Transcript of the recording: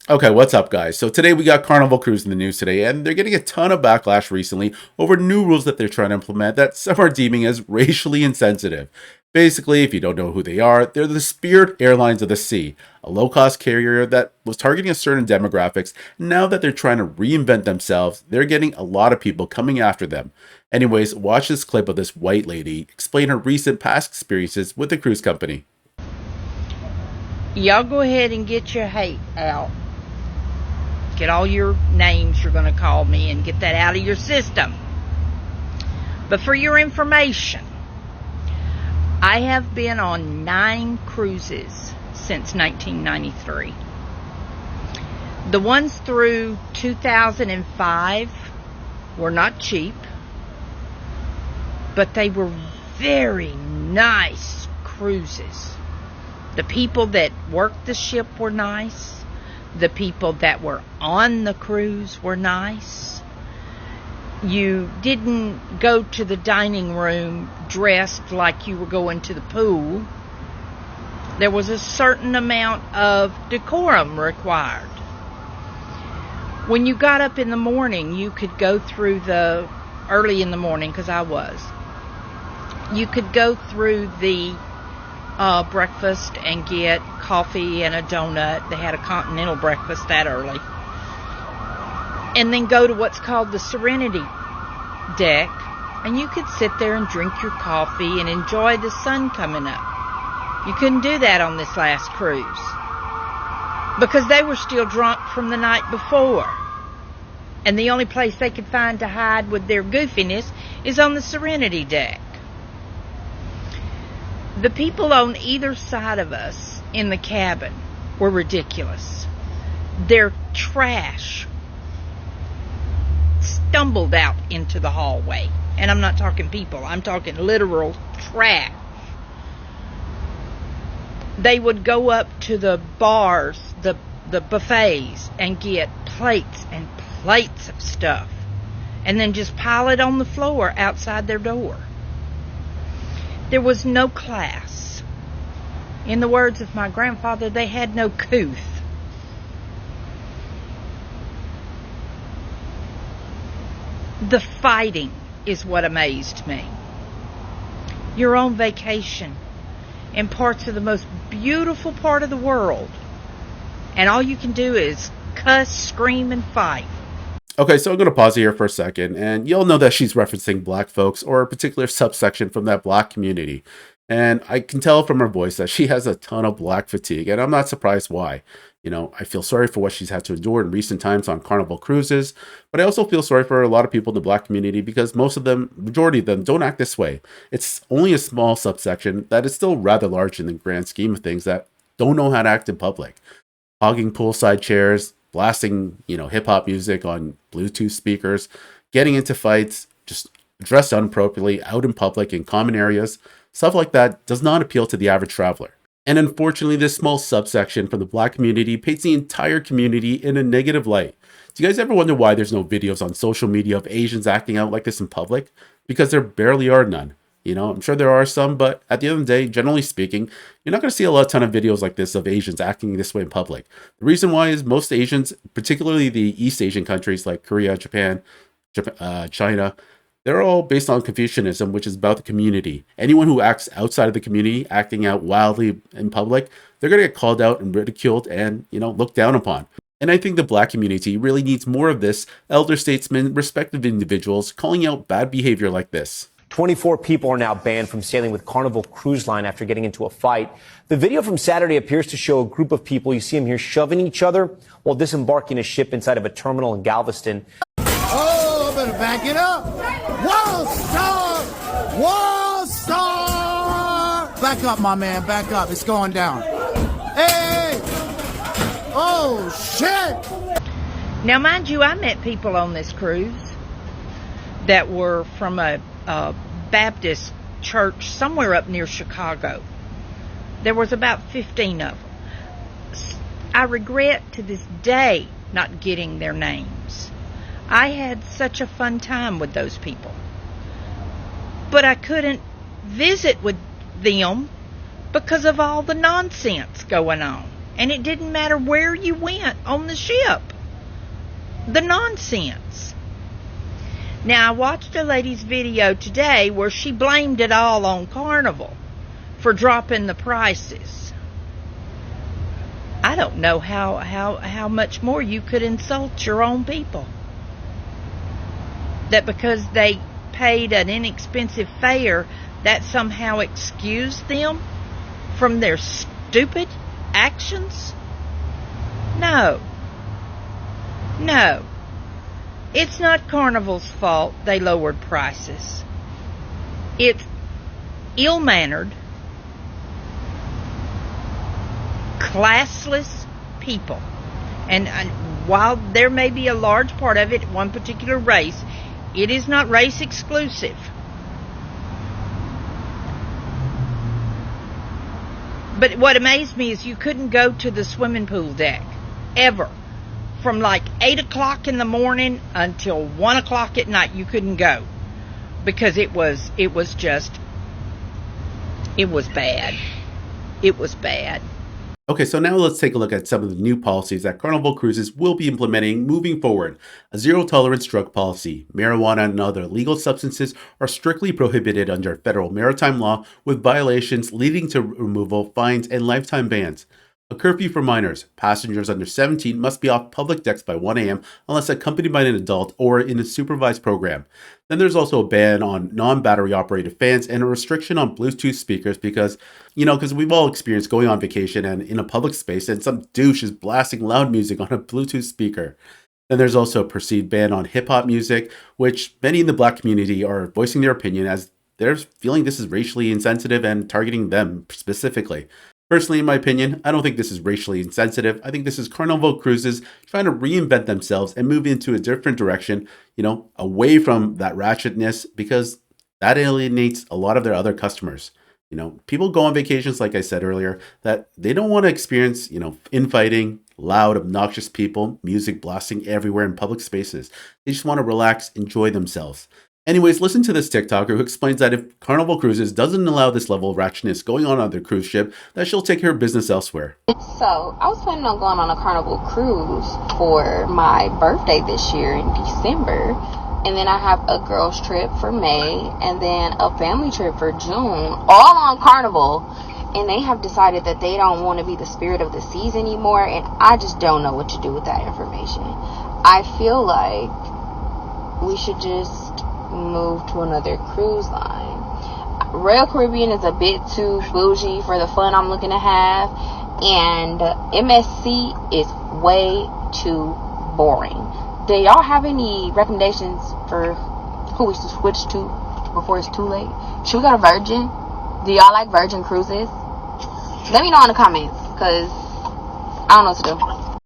Okay, what's up, guys? So today we got Carnival Cruise in the news today, and they're getting a ton of backlash recently over new rules that they're trying to implement that some are deeming as racially insensitive. Basically, if you don't know who they are, they're the Spirit Airlines of the Sea, a low-cost carrier that was targeting a certain demographics. Now that they're trying to reinvent themselves, they're getting a lot of people coming after them. Anyways, watch this clip of this white lady explain her recent past experiences with the cruise company. Y'all go ahead and get your hate out. Get all your names you're going to call me and get that out of your system. But for your information, I have been on 9 cruises since 1993. The ones through 2005 were not cheap, but they were very nice cruises. The people that worked the ship were nice. The people that were on the cruise were nice. You didn't go to the dining room dressed like you were going to the pool. There was a certain amount of decorum required. When you got up in the morning, you could go through early in the morning, because I was. You could go through the breakfast and get coffee and a donut. They had a continental breakfast that early. And then go to what's called the Serenity deck, and you could sit there and drink your coffee and enjoy the sun coming up. You couldn't do that on this last cruise because they were still drunk from the night before. And the only place they could find to hide with their goofiness is on the Serenity deck. The people on either side of us in the cabin were ridiculous. Their trash stumbled out into the hallway. And I'm not talking people, I'm talking literal trash. They would go up to the bars, the buffets, and get plates and plates of stuff, and then just pile it on the floor outside their door. There was no class. In the words of my grandfather, they had no couth. The fighting is what amazed me. You're on vacation in parts of the most beautiful part of the world, and all you can do is cuss, scream, and fight. Okay, so I'm going to pause here for a second, and you'll know that she's referencing black folks or a particular subsection from that black community. And I can tell from her voice that she has a ton of black fatigue, and I'm not surprised why. You know, I feel sorry for what she's had to endure in recent times on Carnival Cruises, but I also feel sorry for a lot of people in the black community because most of them, majority of them, don't act this way. It's only a small subsection that is still rather large in the grand scheme of things that don't know how to act in public. Hogging poolside chairs, blasting, hip hop music on Bluetooth speakers, getting into fights, just dressed inappropriately out in public in common areas, stuff like that does not appeal to the average traveler. And unfortunately, this small subsection from the black community paints the entire community in a negative light. Do you guys ever wonder why there's no videos on social media of Asians acting out like this in public? Because there barely are none. I'm sure there are some, but at the end of the day, generally speaking, you're not going to see a ton of videos like this of Asians acting this way in public. The reason why is most Asians, particularly the East Asian countries like Korea, Japan, China, they're all based on Confucianism, which is about the community. Anyone who acts outside of the community, acting out wildly in public, they're going to get called out and ridiculed and, looked down upon. And I think the black community really needs more of this elder statesmen, respective individuals calling out bad behavior like this. 24 people are now banned from sailing with Carnival Cruise Line after getting into a fight. The video from Saturday appears to show a group of people, you see them here, shoving each other while disembarking a ship inside of a terminal in Galveston. Oh, I better back it up. World Star! World Star! Back up, my man, back up. It's going down. Hey! Oh, shit! Now, mind you, I met people on this cruise that were from a Baptist church somewhere up near Chicago. There was about 15 of them. I regret to this day not getting their names. I had such a fun time with those people. But I couldn't visit with them because of all the nonsense going on. And it didn't matter where you went on the ship. The nonsense. Now, I watched a lady's video today where she blamed it all on Carnival for dropping the prices. I don't know how much more you could insult your own people. That because they paid an inexpensive fare, that somehow excused them from their stupid actions? No. It's not Carnival's fault they lowered prices. It's ill-mannered, classless people. And while there may be a large part of it, one particular race, it is not race exclusive. But what amazed me is you couldn't go to the swimming pool deck, ever. From like 8 o'clock in the morning until 1 o'clock at night, you couldn't go. Because it was bad. It was bad. Okay, so now let's take a look at some of the new policies that Carnival Cruises will be implementing moving forward. A zero-tolerance drug policy. Marijuana and other legal substances are strictly prohibited under federal maritime law, with violations leading to removal, fines, and lifetime bans. A curfew for minors. Passengers under 17 must be off public decks by 1 a.m. unless accompanied by an adult or in a supervised program. Then there's also a ban on non-battery operated fans and a restriction on Bluetooth speakers because we've all experienced going on vacation and in a public space and some douche is blasting loud music on a Bluetooth speaker. Then there's also a perceived ban on hip-hop music, which many in the Black community are voicing their opinion as they're feeling this is racially insensitive and targeting them specifically. Personally, in my opinion, I don't think this is racially insensitive. I think this is Carnival Cruises trying to reinvent themselves and move into a different direction, away from that ratchetness, because that alienates a lot of their other customers. People go on vacations, like I said earlier, that they don't want to experience, infighting, loud, obnoxious people, music blasting everywhere in public spaces. They just want to relax, enjoy themselves. Anyways, listen to this TikToker who explains that if Carnival Cruises doesn't allow this level of ratchetness going on their cruise ship, that she'll take her business elsewhere. So, I was planning on going on a Carnival Cruise for my birthday this year in December. And then I have a girls trip for May, and then a family trip for June, all on Carnival. And they have decided that they don't want to be the spirit of the seas anymore, and I just don't know what to do with that information. I feel like we should just move to another cruise line. Royal Caribbean is a bit too bougie for the fun I'm looking to have, and MSC is way too boring. Do y'all have any recommendations for who we should switch to before it's too late? Should we go to Virgin? Do y'all like Virgin Cruises? Let me know in the comments, because I don't know what to do.